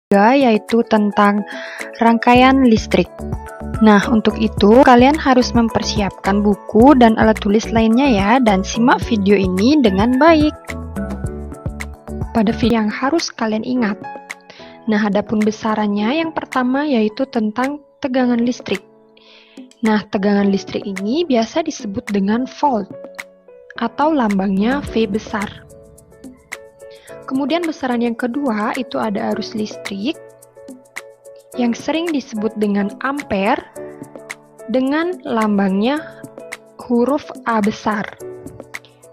yaitu tentang rangkaian listrik. Nah, untuk itu kalian harus mempersiapkan buku dan alat tulis lainnya ya, dan simak video ini dengan baik. Pada video yang harus kalian ingat. Nah, adapun besarannya yang pertama yaitu tentang tegangan listrik. Nah, tegangan listrik ini biasa disebut dengan volt atau lambangnya V besar. Kemudian besaran yang kedua itu ada arus listrik yang sering disebut dengan ampere dengan lambangnya huruf A besar.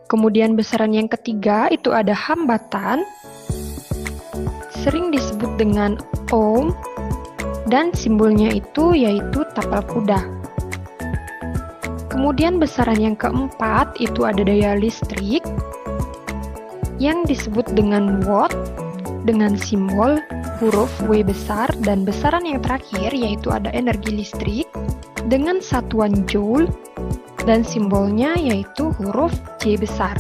Kemudian besaran yang ketiga itu ada hambatan sering disebut dengan ohm dan simbolnya itu yaitu tapal kuda. Kemudian besaran yang keempat itu ada daya listrik yang disebut dengan watt dengan simbol huruf W besar, dan besaran yang terakhir yaitu ada energi listrik dengan satuan joule dan simbolnya yaitu huruf J besar.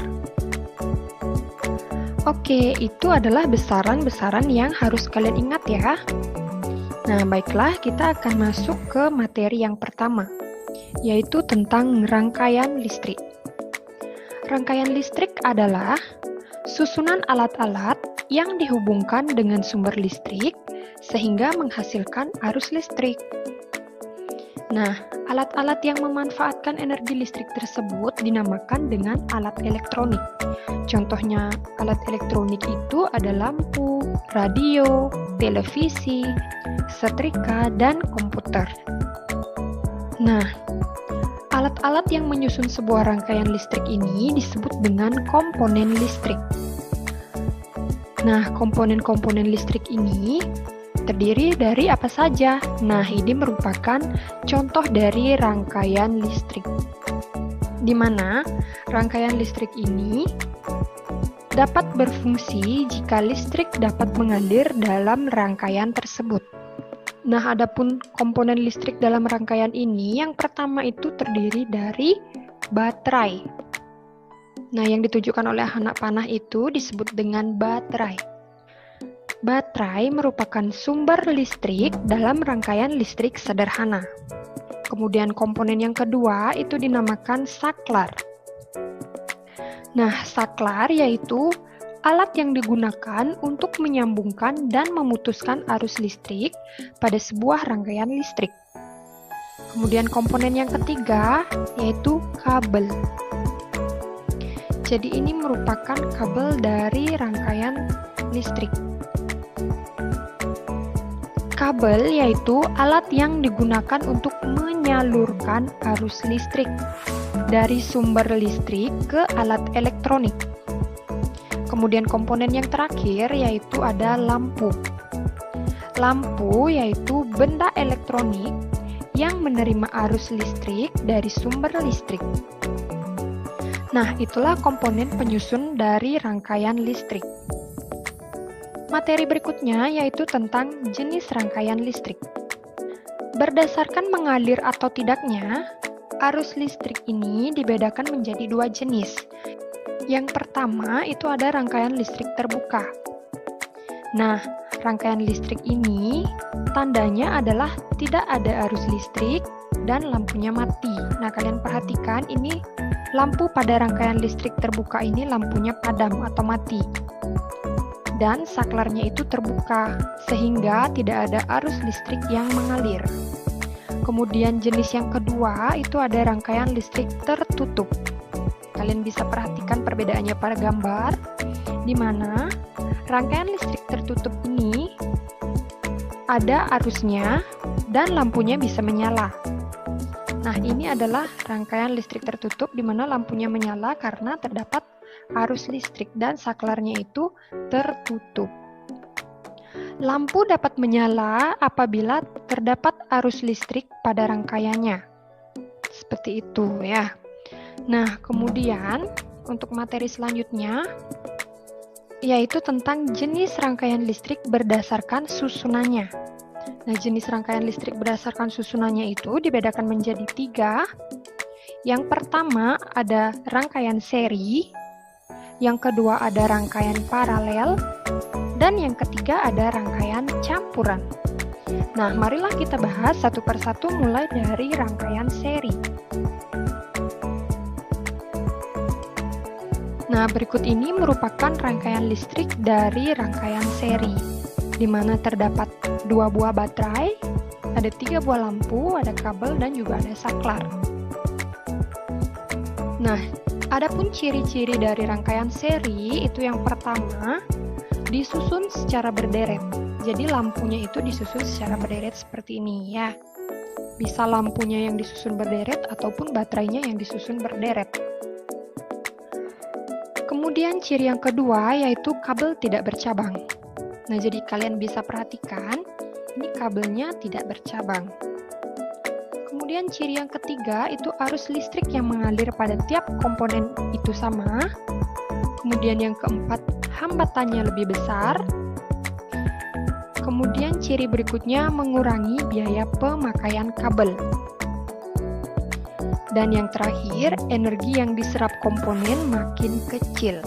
Oke, itu adalah besaran-besaran yang harus kalian ingat ya. Nah, baiklah, kita akan masuk ke materi yang pertama, yaitu tentang rangkaian listrik. Rangkaian listrik adalah susunan alat-alat yang dihubungkan dengan sumber listrik sehingga menghasilkan arus listrik. Nah, alat-alat yang memanfaatkan energi listrik tersebut dinamakan dengan alat elektronik. Contohnya, alat elektronik itu ada lampu, radio, televisi, setrika, dan komputer. Nah, alat-alat yang menyusun sebuah rangkaian listrik ini disebut dengan komponen listrik. Nah, komponen-komponen listrik ini terdiri dari apa saja? Nah, ini merupakan contoh dari rangkaian listrik, di mana rangkaian listrik ini dapat berfungsi jika listrik dapat mengalir dalam rangkaian tersebut. Nah, adapun komponen listrik dalam rangkaian ini, yang pertama itu terdiri dari baterai. Nah, yang ditujukan oleh anak panah itu disebut dengan baterai. Baterai merupakan sumber listrik dalam rangkaian listrik sederhana. Kemudian komponen yang kedua itu dinamakan saklar. Nah, saklar yaitu alat yang digunakan untuk menyambungkan dan memutuskan arus listrik pada sebuah rangkaian listrik. Kemudian komponen yang ketiga yaitu kabel. Jadi ini merupakan kabel dari rangkaian listrik. Kabel yaitu alat yang digunakan untuk menyalurkan arus listrik dari sumber listrik ke alat elektronik. Kemudian komponen yang terakhir yaitu ada lampu. Lampu yaitu benda elektronik yang menerima arus listrik dari sumber listrik. Nah, itulah komponen penyusun dari rangkaian listrik. Materi berikutnya yaitu tentang jenis rangkaian listrik. Berdasarkan mengalir atau tidaknya, arus listrik ini dibedakan menjadi dua jenis. Yang pertama itu ada rangkaian listrik terbuka. Nah, rangkaian listrik ini tandanya adalah tidak ada arus listrik dan lampunya mati. Nah, kalian perhatikan ini lampu pada rangkaian listrik terbuka ini lampunya padam atau mati. Dan saklarnya itu terbuka sehingga tidak ada arus listrik yang mengalir. Kemudian jenis yang kedua itu ada rangkaian listrik tertutup. Kalian bisa perhatikan perbedaannya pada gambar, di mana rangkaian listrik tertutup ini ada arusnya dan lampunya bisa menyala. Nah, ini adalah rangkaian listrik tertutup di mana lampunya menyala karena terdapat arus listrik dan saklarnya itu tertutup. Lampu dapat menyala apabila terdapat arus listrik pada rangkaiannya. Seperti itu ya. Nah, kemudian untuk materi selanjutnya yaitu tentang jenis rangkaian listrik berdasarkan susunannya. Nah, jenis rangkaian listrik berdasarkan susunannya itu dibedakan menjadi 3. Yang pertama ada rangkaian seri, yang kedua ada rangkaian paralel, Dan yang ketiga ada rangkaian campuran. Nah, marilah kita bahas satu persatu mulai dari rangkaian seri. Nah, berikut ini merupakan rangkaian listrik dari rangkaian seri, di mana terdapat 2 buah baterai, ada 3 buah lampu, ada kabel, dan juga ada saklar. Nah, adapun ciri-ciri dari rangkaian seri itu yang pertama, disusun secara berderet. Jadi lampunya itu disusun secara berderet seperti ini ya. Bisa lampunya yang disusun berderet ataupun baterainya yang disusun berderet. Kemudian ciri yang kedua yaitu kabel tidak bercabang. Nah, jadi kalian bisa perhatikan, ini kabelnya tidak bercabang. Kemudian ciri yang ketiga itu arus listrik yang mengalir pada tiap komponen itu sama. Kemudian yang keempat, hambatannya lebih besar. Kemudian ciri berikutnya mengurangi biaya pemakaian kabel. Dan yang terakhir, energi yang diserap komponen makin kecil.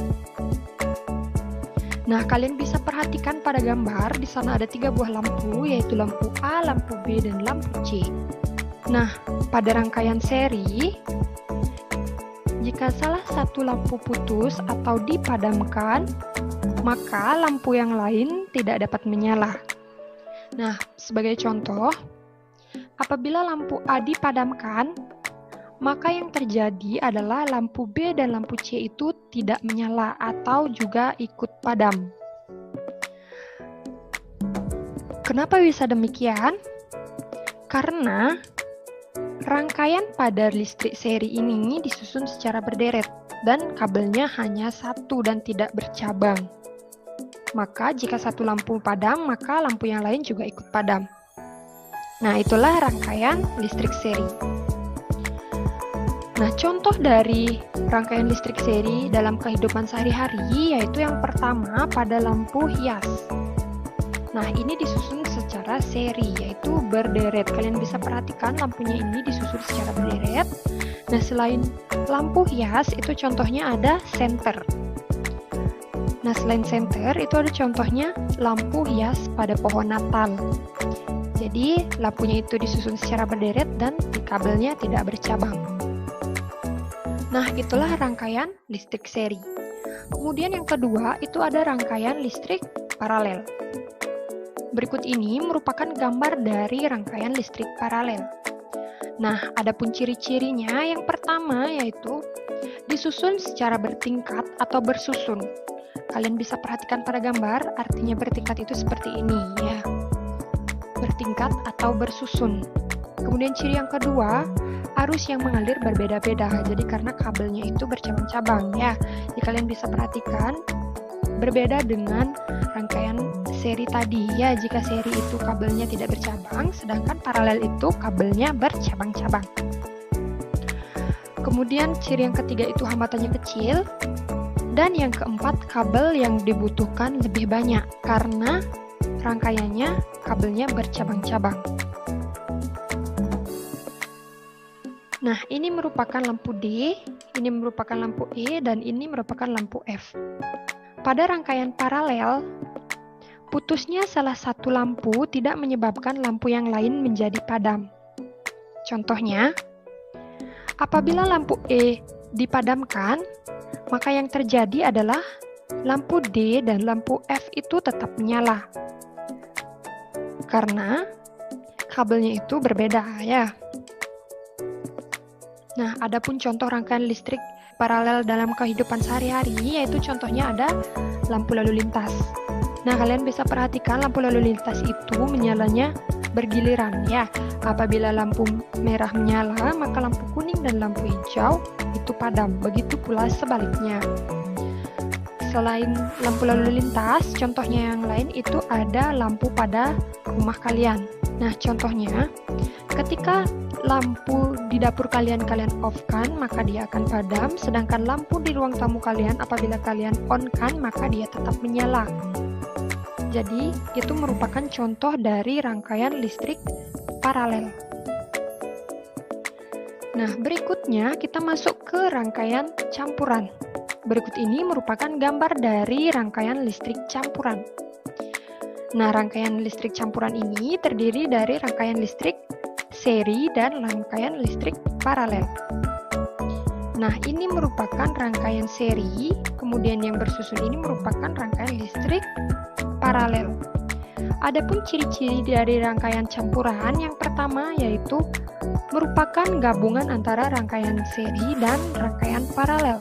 Nah, kalian bisa perhatikan pada gambar, di sana ada 3 buah lampu, yaitu lampu A, lampu B, dan lampu C. Nah, pada rangkaian seri, jika salah satu lampu putus atau dipadamkan, maka lampu yang lain tidak dapat menyala. Nah, sebagai contoh, apabila lampu A dipadamkan, maka yang terjadi adalah lampu B dan lampu C itu tidak menyala atau juga ikut padam. Kenapa bisa demikian? Karena rangkaian pada listrik seri ini disusun secara berderet dan kabelnya hanya satu dan tidak bercabang. Maka jika satu lampu padam, maka lampu yang lain juga ikut padam. Nah, itulah rangkaian listrik seri. Nah, contoh dari rangkaian listrik seri dalam kehidupan sehari-hari yaitu yang pertama pada lampu hias. Nah, ini disusun secara seri, yaitu berderet. Kalian bisa perhatikan lampunya ini disusun secara berderet. Nah, selain lampu hias, itu contohnya ada senter. Nah, selain senter, itu ada contohnya lampu hias pada pohon Natal. Jadi, lampunya itu disusun secara berderet dan kabelnya tidak bercabang. Nah, itulah rangkaian listrik seri. Kemudian yang kedua, itu ada rangkaian listrik paralel. Berikut ini merupakan gambar dari rangkaian listrik paralel. Nah, adapun ciri-cirinya, yang pertama yaitu disusun secara bertingkat atau bersusun. Kalian bisa perhatikan pada gambar, artinya bertingkat itu seperti ini ya. Bertingkat atau bersusun. Kemudian ciri yang kedua, arus yang mengalir berbeda-beda. Jadi karena kabelnya itu bercabang-cabang ya. Jadi kalian bisa perhatikan berbeda dengan rangkaian seri tadi ya. Jika seri itu kabelnya tidak bercabang, sedangkan paralel itu kabelnya bercabang-cabang. Kemudian ciri yang ketiga itu hambatannya kecil. Dan yang keempat, kabel yang dibutuhkan lebih banyak karena rangkaiannya kabelnya bercabang-cabang. Nah, ini merupakan lampu D, ini merupakan lampu E, dan ini merupakan lampu F. Pada rangkaian paralel, putusnya salah satu lampu tidak menyebabkan lampu yang lain menjadi padam. Contohnya, apabila lampu E dipadamkan, maka yang terjadi adalah lampu D dan lampu F itu tetap menyala. Karena kabelnya itu berbeda ya. Nah, adapun contoh rangkaian listrik paralel dalam kehidupan sehari-hari, yaitu contohnya ada lampu lalu lintas. Nah, kalian bisa perhatikan lampu lalu lintas itu menyalanya bergiliran ya. Apabila lampu merah menyala, maka lampu kuning dan lampu hijau itu padam. Begitu pula sebaliknya. Selain lampu lalu lintas, contohnya yang lain itu ada lampu pada rumah kalian. Nah, contohnya ketika lampu di dapur kalian off-kan, maka dia akan padam, sedangkan lampu di ruang tamu kalian apabila kalian on-kan, maka dia tetap menyala. Jadi, itu merupakan contoh dari rangkaian listrik paralel. Nah, berikutnya kita masuk ke rangkaian campuran. Berikut ini merupakan gambar dari rangkaian listrik campuran. Nah, rangkaian listrik campuran ini terdiri dari rangkaian listrik seri dan rangkaian listrik paralel. Nah, ini merupakan rangkaian seri, kemudian yang bersusun ini merupakan rangkaian listrik paralel. Adapun ciri-ciri dari rangkaian campuran yang pertama yaitu merupakan gabungan antara rangkaian seri dan rangkaian paralel.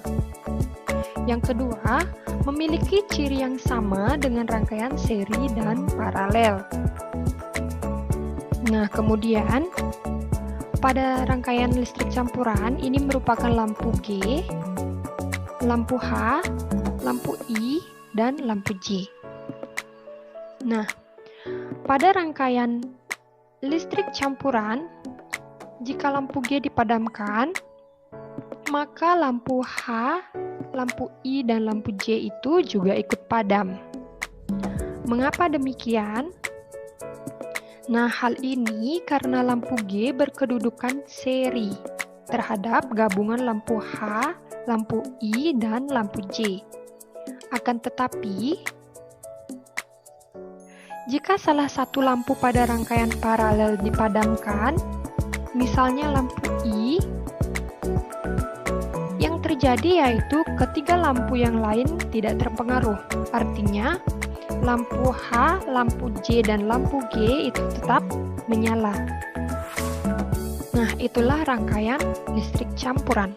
Yang kedua, memiliki ciri yang sama dengan rangkaian seri dan paralel. Nah, kemudian pada rangkaian listrik campuran ini merupakan lampu G, lampu H, lampu I, dan lampu J. Nah, pada rangkaian listrik campuran, jika lampu G dipadamkan, maka lampu H, lampu I, dan lampu J itu juga ikut padam. Mengapa demikian? Nah, hal ini karena lampu G berkedudukan seri terhadap gabungan lampu H, lampu I, dan lampu J. Akan tetapi, jika salah satu lampu pada rangkaian paralel dipadamkan, misalnya lampu I, yang terjadi yaitu ketiga lampu yang lain tidak terpengaruh. Artinya, lampu H, lampu J, dan lampu G itu tetap menyala. Nah, itulah rangkaian listrik campuran.